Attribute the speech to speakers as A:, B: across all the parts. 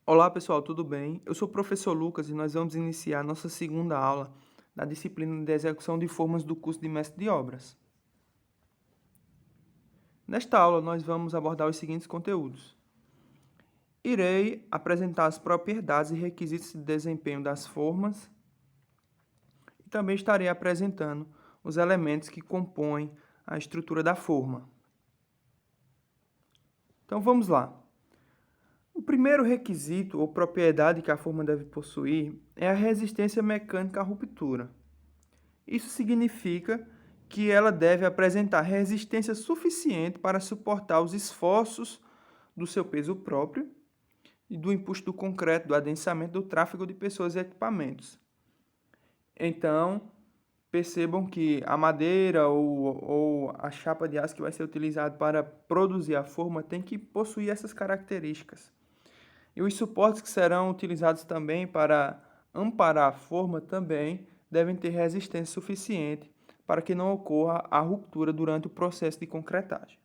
A: Olá pessoal, tudo bem? Eu sou o professor Lucas e nós vamos iniciar nossa segunda aula da disciplina de execução de formas do curso de mestre de obras. Nesta aula nós vamos abordar os seguintes conteúdos. Irei apresentar as propriedades e requisitos de desempenho das formas e também estarei apresentando os elementos que compõem a estrutura da forma. Então vamos lá. O primeiro requisito ou propriedade que a forma deve possuir é a resistência mecânica à ruptura. Isso significa que ela deve apresentar resistência suficiente para suportar os esforços do seu peso próprio e do empuxo do concreto, do adensamento, do tráfego de pessoas e equipamentos. Então, percebam que a madeira ou a chapa de aço que vai ser utilizada para produzir a forma tem que possuir essas características. E os suportes que serão utilizados também para amparar a forma também devem ter resistência suficiente para que não ocorra a ruptura durante o processo de concretagem.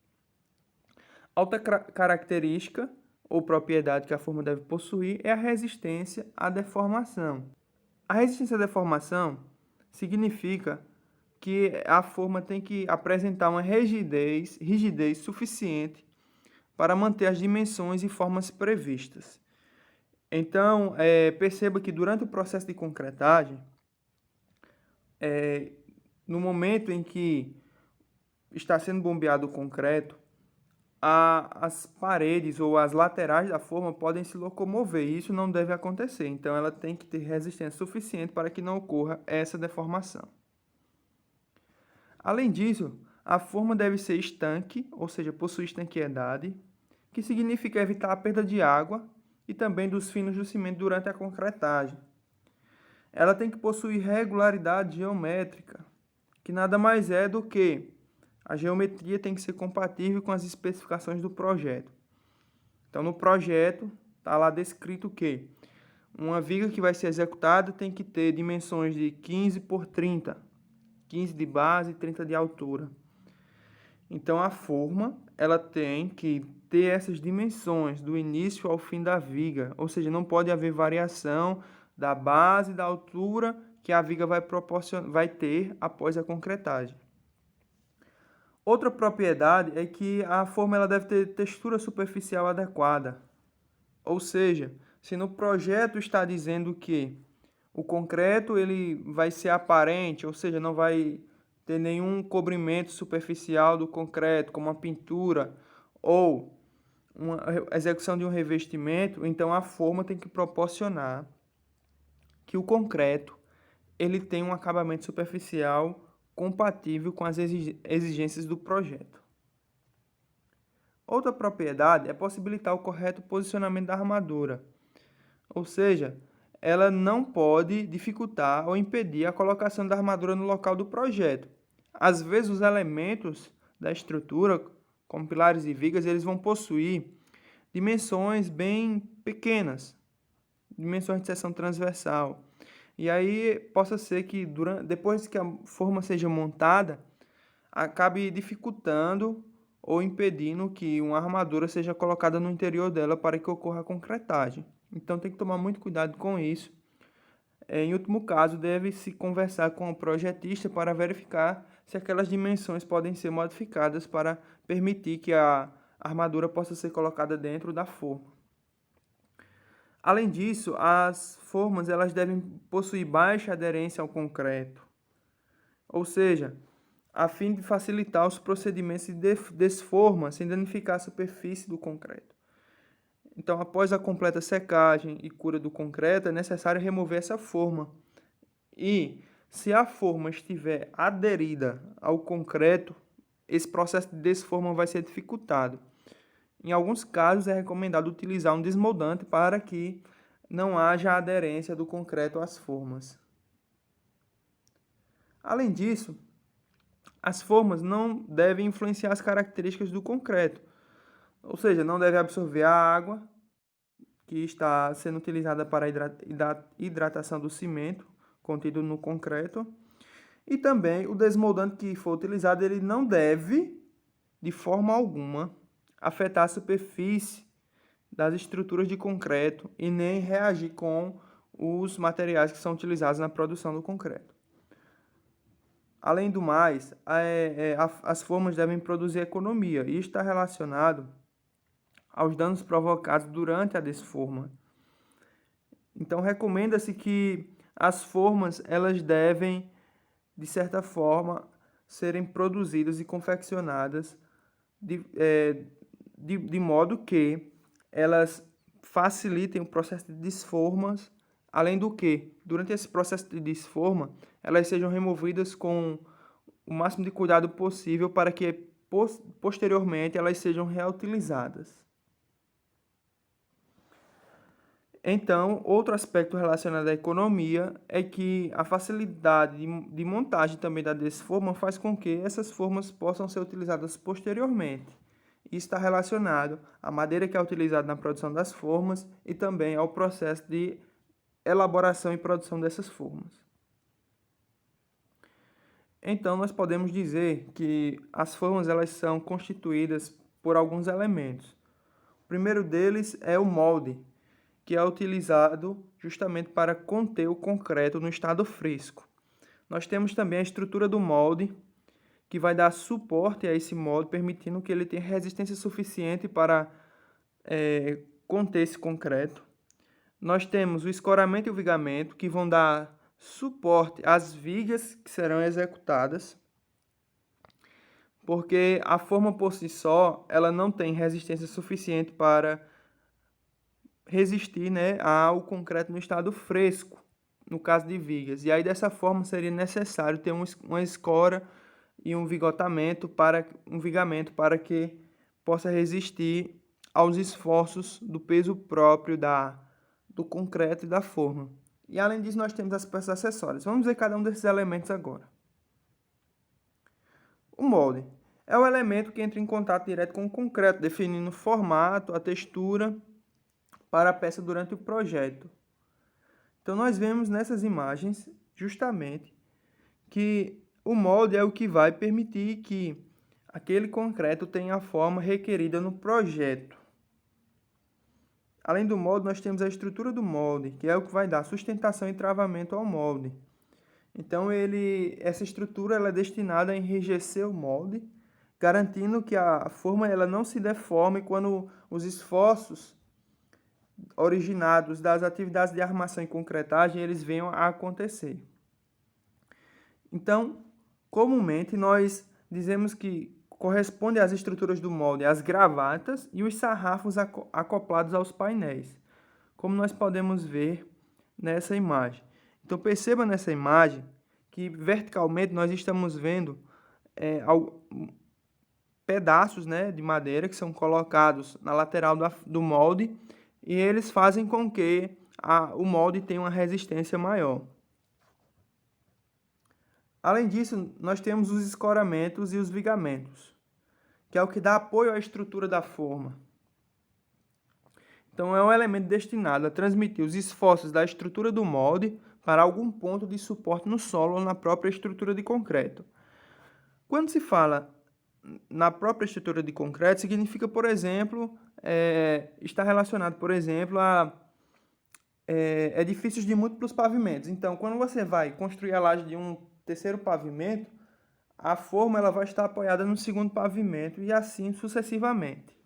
A: Outra característica ou propriedade que a forma deve possuir é a resistência à deformação. A resistência à deformação significa que a forma tem que apresentar uma rigidez suficiente para manter as dimensões e formas previstas. Então, perceba que durante o processo de concretagem, no momento em que está sendo bombeado o concreto, as paredes ou as laterais da forma podem se locomover e isso não deve acontecer. Então, ela tem que ter resistência suficiente para que não ocorra essa deformação. Além disso, a forma deve ser estanque, ou seja, possuir estanqueidade, que significa evitar a perda de água e também dos finos do cimento durante a concretagem. Ela tem que possuir regularidade geométrica, que nada mais é do que a geometria tem que ser compatível com as especificações do projeto. Então, no projeto, está lá descrito que uma viga que vai ser executada tem que ter dimensões de 15 por 30, 15 de base e 30 de altura. Então, a forma ela tem que ter essas dimensões do início ao fim da viga, ou seja, não pode haver variação da base e da altura que a viga vai ter após a concretagem. Outra propriedade é que a forma ela deve ter textura superficial adequada, ou seja, se no projeto está dizendo que o concreto ele vai ser aparente, ou seja, não vai ter nenhum cobrimento superficial do concreto, como uma pintura ou uma execução de um revestimento, então a forma tem que proporcionar que o concreto ele tem um acabamento superficial compatível com as exigências do projeto. Outra propriedade é possibilitar o correto posicionamento da armadura, ou seja, ela não pode dificultar ou impedir a colocação da armadura no local do projeto. Às vezes, os elementos da estrutura, como pilares e vigas, eles vão possuir dimensões bem pequenas, dimensões de seção transversal. E aí, possa ser que depois que a forma seja montada, acabe dificultando ou impedindo que uma armadura seja colocada no interior dela para que ocorra a concretagem. Então tem que tomar muito cuidado com isso. Em último caso, deve-se conversar com o projetista para verificar se aquelas dimensões podem ser modificadas para permitir que a armadura possa ser colocada dentro da forma. Além disso, as formas elas devem possuir baixa aderência ao concreto, ou seja, a fim de facilitar os procedimentos de desforma sem danificar a superfície do concreto. Então, após a completa secagem e cura do concreto, é necessário remover essa forma. E, se a forma estiver aderida ao concreto, esse processo de desforma vai ser dificultado. Em alguns casos, é recomendado utilizar um desmoldante para que não haja aderência do concreto às formas. Além disso, as formas não devem influenciar as características do concreto, ou seja, não deve absorver a água que está sendo utilizada para a hidratação do cimento contido no concreto, e também o desmoldante que for utilizado, ele não deve, de forma alguma, afetar a superfície das estruturas de concreto e nem reagir com os materiais que são utilizados na produção do concreto. Além do mais, as formas devem produzir economia e está relacionado aos danos provocados durante a desforma. Então, recomenda-se que as formas elas devem, de certa forma, serem produzidas e confeccionadas de modo que elas facilitem o processo de desformas, além do que, durante esse processo de desforma, elas sejam removidas com o máximo de cuidado possível para que posteriormente elas sejam reutilizadas. Então, outro aspecto relacionado à economia é que a facilidade de montagem também da desforma faz com que essas formas possam ser utilizadas posteriormente. Isso está relacionado à madeira que é utilizada na produção das formas e também ao processo de elaboração e produção dessas formas. Então, nós podemos dizer que as formas elas são constituídas por alguns elementos. O primeiro deles é o molde, que é utilizado justamente para conter o concreto no estado fresco. Nós temos também a estrutura do molde, que vai dar suporte a esse molde, permitindo que ele tenha resistência suficiente para conter esse concreto. Nós temos o escoramento e o vigamento, que vão dar suporte às vigas que serão executadas, porque a forma por si só ela não tem resistência suficiente para resistir, né, ao concreto no estado fresco, no caso de vigas. E aí, dessa forma, seria necessário ter uma escora e um vigamento para que possa resistir aos esforços do peso próprio do concreto e da forma. E além disso, nós temos as peças acessórias. Vamos ver cada um desses elementos agora. O molde é o elemento que entra em contato direto com o concreto, definindo o formato, a textura para a peça durante o projeto. Então, nós vemos nessas imagens, justamente, que o molde é o que vai permitir que aquele concreto tenha a forma requerida no projeto. Além do molde, nós temos a estrutura do molde, que é o que vai dar sustentação e travamento ao molde. Então, essa estrutura ela é destinada a enrijecer o molde, garantindo que a forma ela não se deforme quando os esforços originados das atividades de armação e concretagem eles venham a acontecer. Então, comumente, nós dizemos que corresponde às estruturas do molde as gravatas e os sarrafos acoplados aos painéis, como nós podemos ver nessa imagem. Então, perceba nessa imagem que verticalmente nós estamos vendo pedaços, né, de madeira que são colocados na lateral do molde e eles fazem com que o molde tenha uma resistência maior. Além disso, nós temos os escoramentos e os vigamentos, que é o que dá apoio à estrutura da forma. Então, é um elemento destinado a transmitir os esforços da estrutura do molde para algum ponto de suporte no solo ou na própria estrutura de concreto. Quando se fala na própria estrutura de concreto, significa, por exemplo, está relacionado, por exemplo, a edifícios de múltiplos pavimentos. Então, quando você vai construir a laje de um terceiro pavimento, a forma ela vai estar apoiada no segundo pavimento e assim sucessivamente.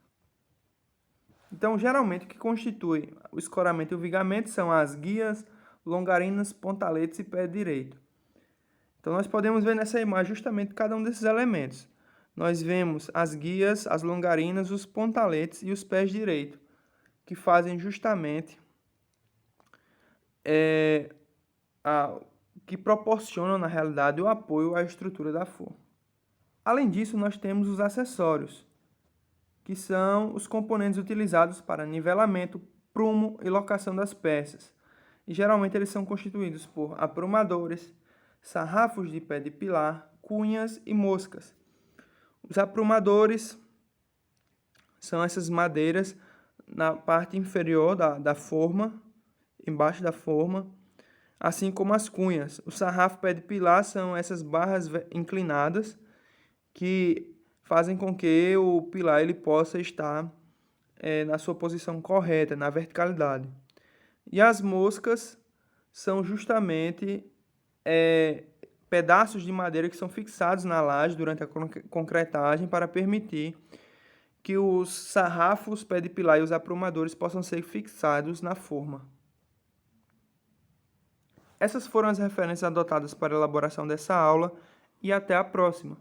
A: Então, geralmente, o que constitui o escoramento e o vigamento são as guias, longarinas, pontaletes e pé direito. Então, nós podemos ver nessa imagem justamente cada um desses elementos. Nós vemos as guias, as longarinas, os pontaletes e os pés direito, que fazem justamente que proporcionam, na realidade, o apoio à estrutura da forma. Além disso, nós temos os acessórios, que são os componentes utilizados para nivelamento, prumo e locação das peças. E geralmente eles são constituídos por aprumadores, sarrafos de pé de pilar, cunhas e moscas. Os aprumadores são essas madeiras na parte inferior da forma, embaixo da forma, assim como as cunhas. O sarrafo pé de pilar são essas barras inclinadas que fazem com que o pilar ele possa estar na sua posição correta, na verticalidade. E as moscas são justamente pedaços de madeira que são fixados na laje durante a concretagem para permitir que os sarrafos, pé de pilar e os aprumadores possam ser fixados na forma. Essas foram as referências adotadas para a elaboração dessa aula e até a próxima.